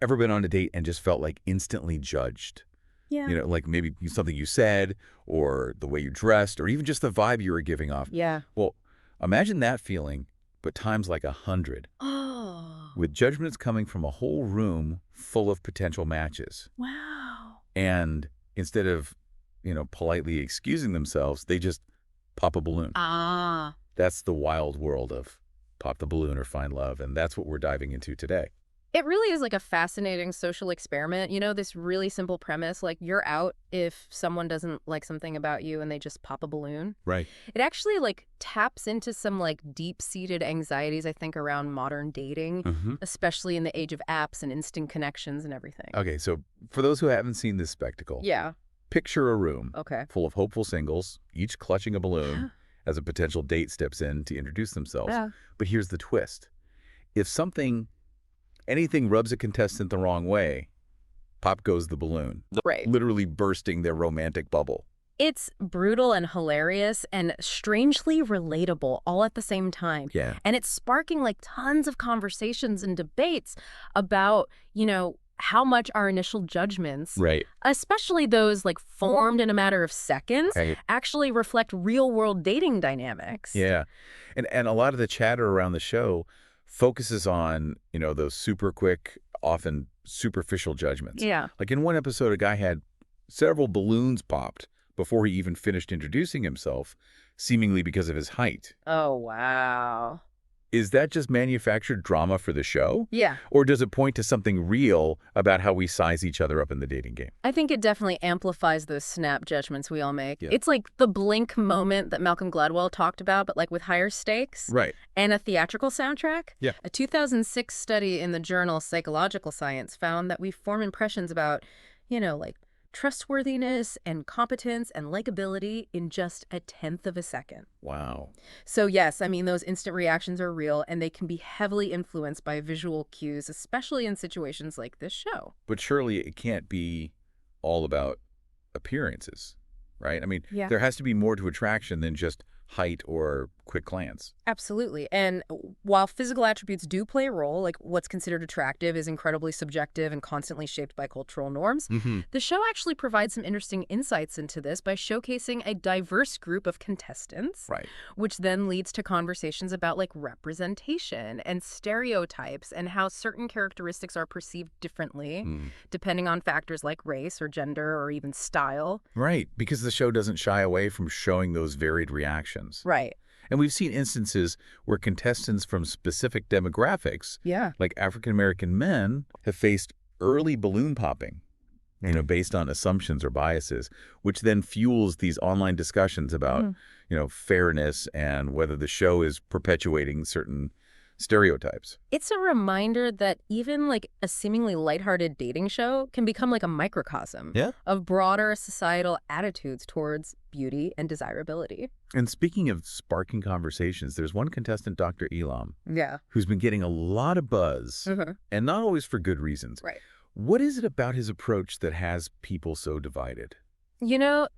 Ever been on a date and just felt like instantly judged? Yeah. Like maybe something you said or the way you dressed or even just the vibe you were giving off. Yeah. Well, imagine that feeling, but times like 100, Oh, with judgments coming from a whole room full of potential matches. wow. And instead of, politely excusing themselves, they just pop a balloon. Ah. That's the wild world of pop the balloon or find love, and that's what we're diving into today. It really is like a fascinating social experiment. This really simple premise, like you're out if someone doesn't like something about you and they just pop a balloon. Right. It actually like taps into some like deep-seated anxieties, I think, around modern dating, especially in the age of apps and instant connections and everything. Okay, so for those who haven't seen this spectacle, Yeah. picture a room Okay. full of hopeful singles, each clutching a balloon as a potential date steps in to introduce themselves. Yeah. But here's the twist. If anything rubs a contestant the wrong way, pop goes the balloon, Right. literally bursting their romantic bubble. It's brutal and hilarious and strangely relatable all at the same time. Yeah. And it's sparking like tons of conversations and debates about, how much our initial judgments, Right. especially those like formed in a matter of seconds, Right. actually reflect real-world dating dynamics. Yeah. And a lot of the chatter around the show focuses on, those super quick, often superficial judgments. Yeah. Like in one episode, a guy had several balloons popped before he even finished introducing himself, seemingly because of his height. Oh, wow. Is that just manufactured drama for the show? Yeah. Or does it point to something real about how we size each other up in the dating game? I think it definitely amplifies those snap judgments we all make. Yeah. It's like the blink moment that Malcolm Gladwell talked about, but like with higher stakes. Right. And a theatrical soundtrack. Yeah. A 2006 study in the journal Psychological Science found that we form impressions about, like trustworthiness and competence and likability in just a tenth of a second. Wow. So yes, those instant reactions are real and they can be heavily influenced by visual cues, especially in situations like this show. But surely it can't be all about appearances, right? Yeah. There has to be more to attraction than just height or quick glance. Absolutely. And while physical attributes do play a role, like what's considered attractive is incredibly subjective and constantly shaped by cultural norms, the show actually provides some interesting insights into this by showcasing a diverse group of contestants, Right. which then leads to conversations about like representation and stereotypes and how certain characteristics are perceived differently, depending on factors like race or gender or even style. Right, because the show doesn't shy away from showing those varied reactions. Right. And we've seen instances where contestants from specific demographics, Yeah. like African-American men, have faced early balloon popping, based on assumptions or biases, which then fuels these online discussions about, fairness and whether the show is perpetuating certain stereotypes. It's a reminder that even like a seemingly lighthearted dating show can become like a microcosm of broader societal attitudes towards beauty and desirability. And speaking of sparking conversations, there's one contestant, Dr. Elam, Yeah. who's been getting a lot of buzz, and not always for good reasons. Right. What is it about his approach that has people so divided?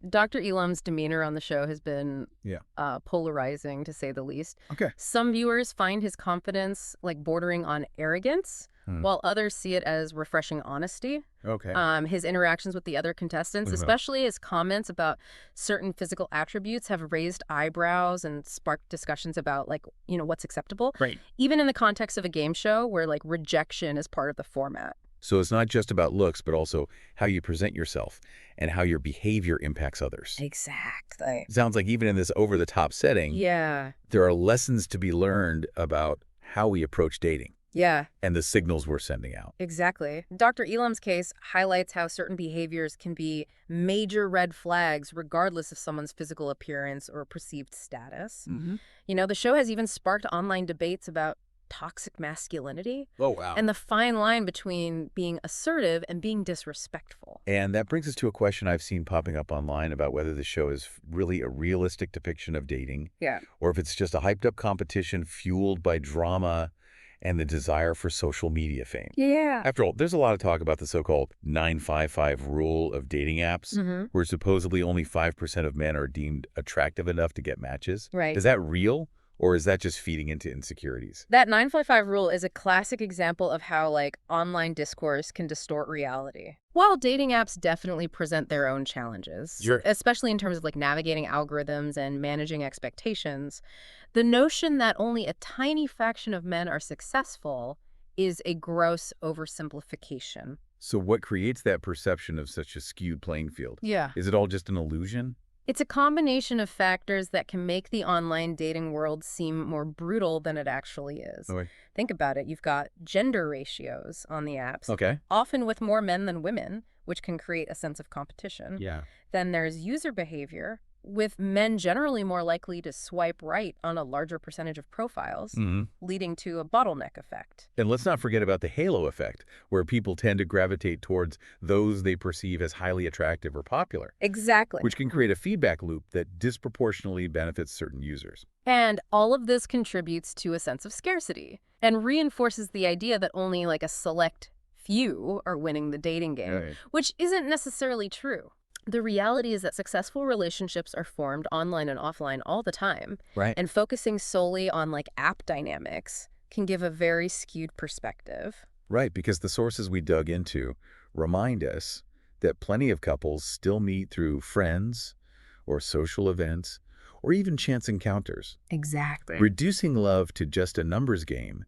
Dr. Elam's demeanor on the show has been Yeah. polarizing, to say the least. Okay. Some viewers find his confidence like bordering on arrogance, while others see it as refreshing honesty. Okay. His interactions with the other contestants, especially his comments about certain physical attributes, have raised eyebrows and sparked discussions about like, what's acceptable. Right. Even in the context of a game show where like rejection is part of the format. So it's not just about looks, but also how you present yourself and how your behavior impacts others. Exactly. Sounds like even in this over-the-top setting, Yeah. there are lessons to be learned about how we approach dating Yeah. and the signals we're sending out. Exactly. Dr. Elam's case highlights how certain behaviors can be major red flags regardless of someone's physical appearance or perceived status. The show has even sparked online debates about toxic masculinity Oh, wow. and the fine line between being assertive and being disrespectful. And that brings us to a question I've seen popping up online about whether the show is really a realistic depiction of dating, Yeah. or if it's just a hyped-up competition fueled by drama and the desire for social media fame. Yeah. After all, there's a lot of talk about the so-called 955 rule of dating apps, where supposedly only 5% of men are deemed attractive enough to get matches. Right. Is that real? Or is that just feeding into insecurities? That 955 rule is a classic example of how, like, online discourse can distort reality. While dating apps definitely present their own challenges, Sure. especially in terms of, like, navigating algorithms and managing expectations, the notion that only a tiny fraction of men are successful is a gross oversimplification. So what creates that perception of such a skewed playing field? Yeah. Is it all just an illusion? It's a combination of factors that can make the online dating world seem more brutal than it actually is. Okay. Think about it. You've got gender ratios on the apps, Okay. often with more men than women, which can create a sense of competition. Yeah. Then there's user behavior, with men generally more likely to swipe right on a larger percentage of profiles, leading to a bottleneck effect. And let's not forget about the halo effect, where people tend to gravitate towards those they perceive as highly attractive or popular, Exactly. which can create a feedback loop that disproportionately benefits certain users. And all of this contributes to a sense of scarcity and reinforces the idea that only like a select few are winning the dating game, Right. which isn't necessarily true. The reality is that successful relationships are formed online and offline all the time, Right. and focusing solely on like app dynamics can give a very skewed perspective. Right, because the sources we dug into remind us that plenty of couples still meet through friends or social events or even chance encounters. Exactly. Reducing love to just a numbers game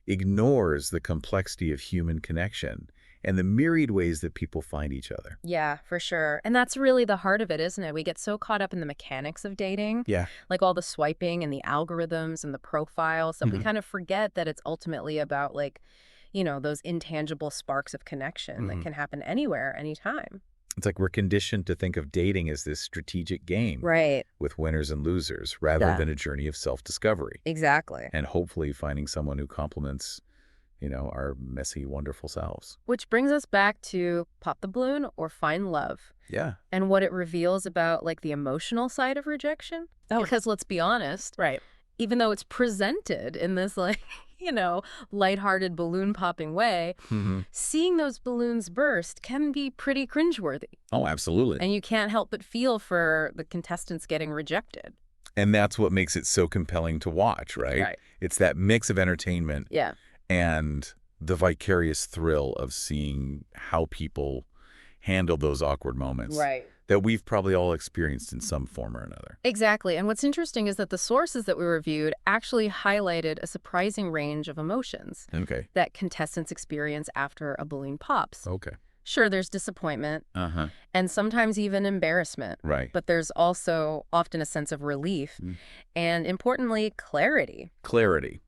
ignores the complexity of human connection and the myriad ways that people find each other. Yeah, for sure. And that's really the heart of it, isn't it? We get so caught up in the mechanics of dating, Yeah. like all the swiping and the algorithms and the profiles, that we kind of forget that it's ultimately about like, those intangible sparks of connection that can happen anywhere, anytime. It's like we're conditioned to think of dating as this strategic game Right. with winners and losers rather Yeah. than a journey of self-discovery Exactly. and hopefully finding someone who complements, our messy, wonderful selves. Which brings us back to Pop the Balloon or Find Love Yeah. and what it reveals about like the emotional side of rejection. Oh. Because let's be honest, Right. even though it's presented in this like, lighthearted balloon popping way, seeing those balloons burst can be pretty cringeworthy. Oh, absolutely. And you can't help but feel for the contestants getting rejected. And that's what makes it so compelling to watch, right? Right. It's that mix of entertainment Yeah. and the vicarious thrill of seeing how people handle those awkward moments Right. that we've probably all experienced in some form or another. Exactly. And what's interesting is that the sources that we reviewed actually highlighted a surprising range of emotions Okay. that contestants experience after a balloon pops. Okay. Sure, there's disappointment Uh-huh. and sometimes even embarrassment, Right. but there's also often a sense of relief and, importantly, clarity. Clarity.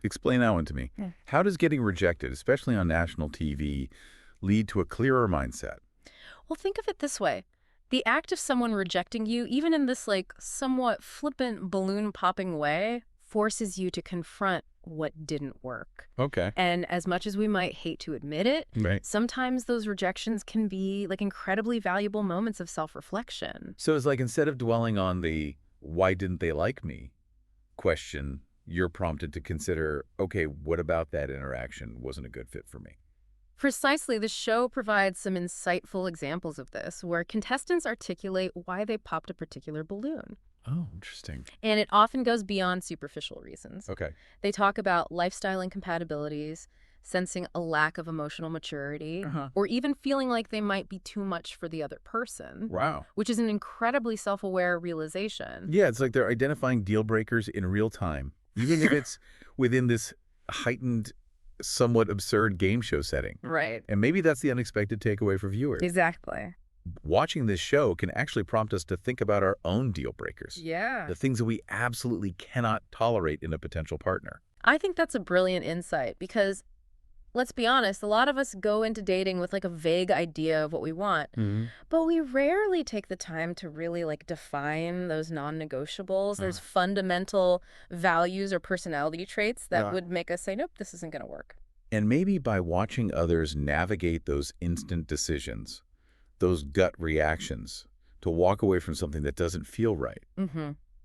Explain that one to me. Yeah. How does getting rejected, especially on national TV, lead to a clearer mindset? Well, think of it this way. The act of someone rejecting you, even in this like somewhat flippant balloon popping way, forces you to confront what didn't work. Okay. And as much as we might hate to admit it, Right. sometimes those rejections can be like incredibly valuable moments of self-reflection. So it's like instead of dwelling on the why didn't they like me question, you're prompted to consider, okay, what about that interaction wasn't a good fit for me? Precisely, the show provides some insightful examples of this, where contestants articulate why they popped a particular balloon. Oh, interesting. And it often goes beyond superficial reasons. Okay. They talk about lifestyle incompatibilities, sensing a lack of emotional maturity, or even feeling like they might be too much for the other person, Wow. which is an incredibly self-aware realization. Yeah, it's like they're identifying deal breakers in real time, even if it's within this heightened, somewhat absurd game show setting. Right. And maybe that's the unexpected takeaway for viewers. Exactly. Watching this show can actually prompt us to think about our own deal breakers, Yeah. the things that we absolutely cannot tolerate in a potential partner. I think that's a brilliant insight because, let's be honest, a lot of us go into dating with like a vague idea of what we want, but we rarely take the time to really like define those non-negotiables. There's fundamental values or personality traits that would make us say, nope, this isn't going to work. And maybe by watching others navigate those instant decisions, those gut reactions, to walk away from something that doesn't feel right,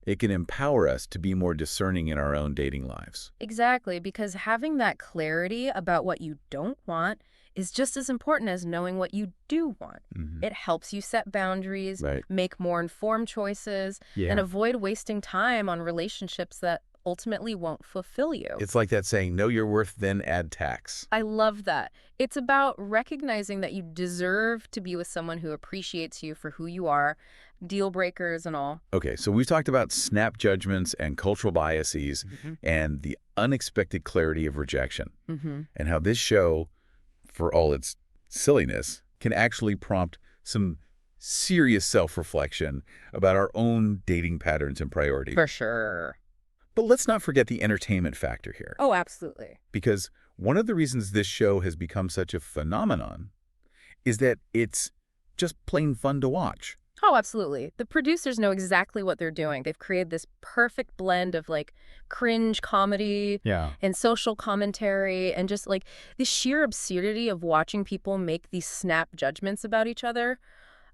it can empower us to be more discerning in our own dating lives. Exactly, because having that clarity about what you don't want is just as important as knowing what you do want. It helps you set boundaries, Right. make more informed choices, Yeah. and avoid wasting time on relationships that ultimately won't fulfill you. It's like that saying, know your worth, then add tax. I love that. It's about recognizing that you deserve to be with someone who appreciates you for who you are, deal breakers and all. Okay, so we've talked about snap judgments and cultural biases and the unexpected clarity of rejection, and how this show, for all its silliness, can actually prompt some serious self-reflection about our own dating patterns and priorities. For sure. But let's not forget the entertainment factor here. Oh, absolutely. Because one of the reasons this show has become such a phenomenon is that it's just plain fun to watch. Oh, absolutely. The producers know exactly what they're doing. They've created this perfect blend of like cringe comedy and social commentary and just like the sheer absurdity of watching people make these snap judgments about each other,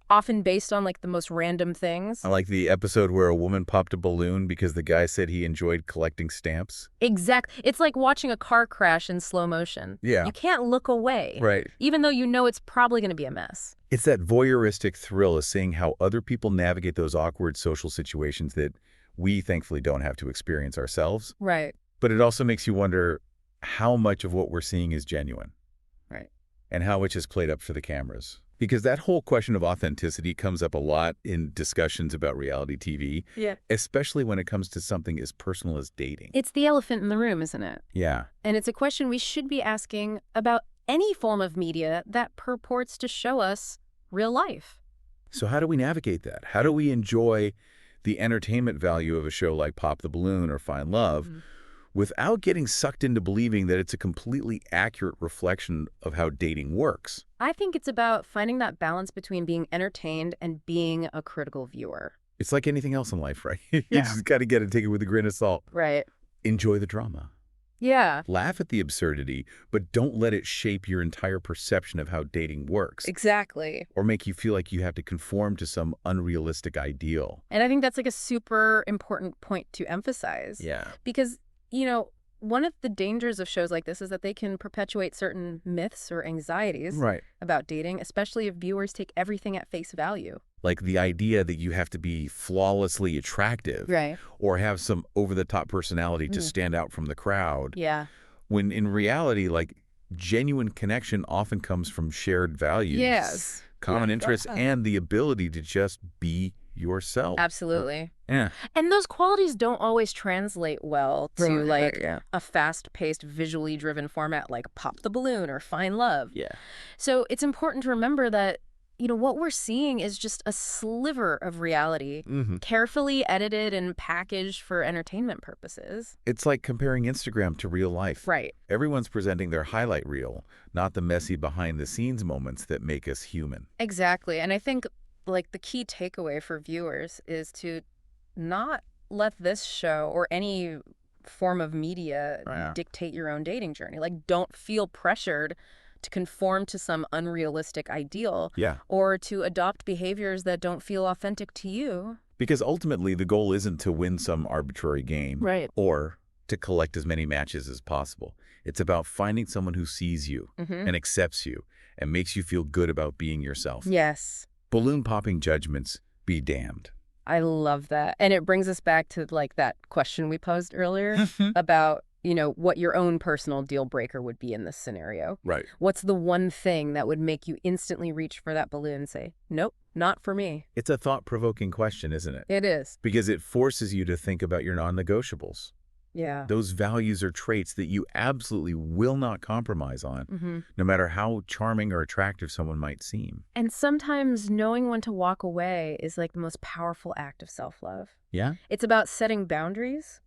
often based on like the most random things. I like the episode where a woman popped a balloon because the guy said he enjoyed collecting stamps. Exactly. It's like watching a car crash in slow motion. Yeah. You can't look away. Right. Even though you know it's probably going to be a mess. It's that voyeuristic thrill of seeing how other people navigate those awkward social situations that we thankfully don't have to experience ourselves. Right. But it also makes you wonder how much of what we're seeing is genuine. Right. And how much is played up for the cameras. Because that whole question of authenticity comes up a lot in discussions about reality TV, especially when it comes to something as personal as dating. It's the elephant in the room, isn't it? Yeah. And it's a question we should be asking about any form of media that purports to show us real life. So how do we navigate that? How do we enjoy the entertainment value of a show like Pop the Balloon or Find Love without getting sucked into believing that it's a completely accurate reflection of how dating works? I think it's about finding that balance between being entertained and being a critical viewer. It's like anything else in life, right? You just got to get it, take it with a grain of salt. Right. Enjoy the drama. Yeah. Laugh at the absurdity, but don't let it shape your entire perception of how dating works. Exactly. Or make you feel like you have to conform to some unrealistic ideal. And I think that's like a super important point to emphasize. Yeah. Because, you know, one of the dangers of shows like this is that they can perpetuate certain myths or anxieties about dating, especially if viewers take everything at face value. Like the idea that you have to be flawlessly attractive or have some over-the-top personality to stand out from the crowd. Yeah. When in reality, like, genuine connection often comes from shared values, common interests, and the ability to just be yourself. Absolutely. Yeah. And those qualities don't always translate well to like a fast-paced, visually driven format like Pop the Balloon or Find Love. Yeah. So it's important to remember that, you know, what we're seeing is just a sliver of reality, carefully edited and packaged for entertainment purposes. It's like comparing Instagram to real life. Right. Everyone's presenting their highlight reel, not the messy behind-the-scenes moments that make us human. Exactly. And I think like the key takeaway for viewers is to not let this show or any form of media dictate your own dating journey. Like, don't feel pressured to conform to some unrealistic ideal or to adopt behaviors that don't feel authentic to you. Because ultimately, the goal isn't to win some arbitrary game or to collect as many matches as possible. It's about finding someone who sees you and accepts you and makes you feel good about being yourself. Yes. Balloon popping judgments be damned. I love that. And it brings us back to like that question we posed earlier about, you know, what your own personal deal breaker would be in this scenario. Right. What's the one thing that would make you instantly reach for that balloon and say, nope, not for me? It's a thought-provoking question, isn't it? It is. Because it forces you to think about your non-negotiables. Yeah. Those values or traits that you absolutely will not compromise on, no matter how charming or attractive someone might seem. And sometimes knowing when to walk away is like the most powerful act of self-love. Yeah? It's about setting boundaries,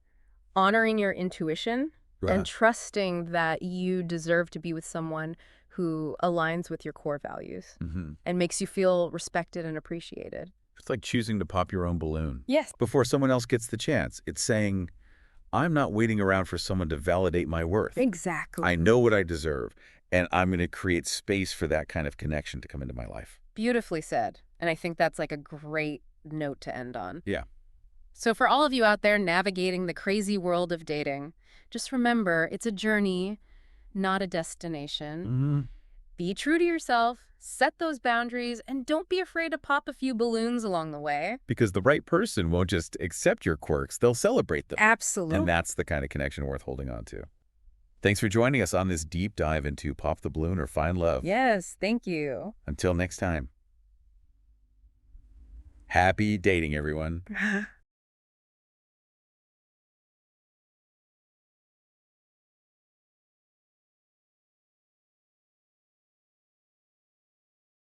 honoring your intuition, and trusting that you deserve to be with someone who aligns with your core values and makes you feel respected and appreciated. It's like choosing to pop your own balloon. Yes. Before someone else gets the chance. It's saying, I'm not waiting around for someone to validate my worth. Exactly. I know what I deserve, and I'm going to create space for that kind of connection to come into my life. Beautifully said. And I think that's like a great note to end on. Yeah. So for all of you out there navigating the crazy world of dating, just remember it's a journey, not a destination. Be true to yourself, set those boundaries, and don't be afraid to pop a few balloons along the way. Because the right person won't just accept your quirks, they'll celebrate them. Absolutely. And that's the kind of connection worth holding on to. Thanks for joining us on this deep dive into Pop the Balloon or Find Love. Yes, thank you. Until next time. Happy dating, everyone.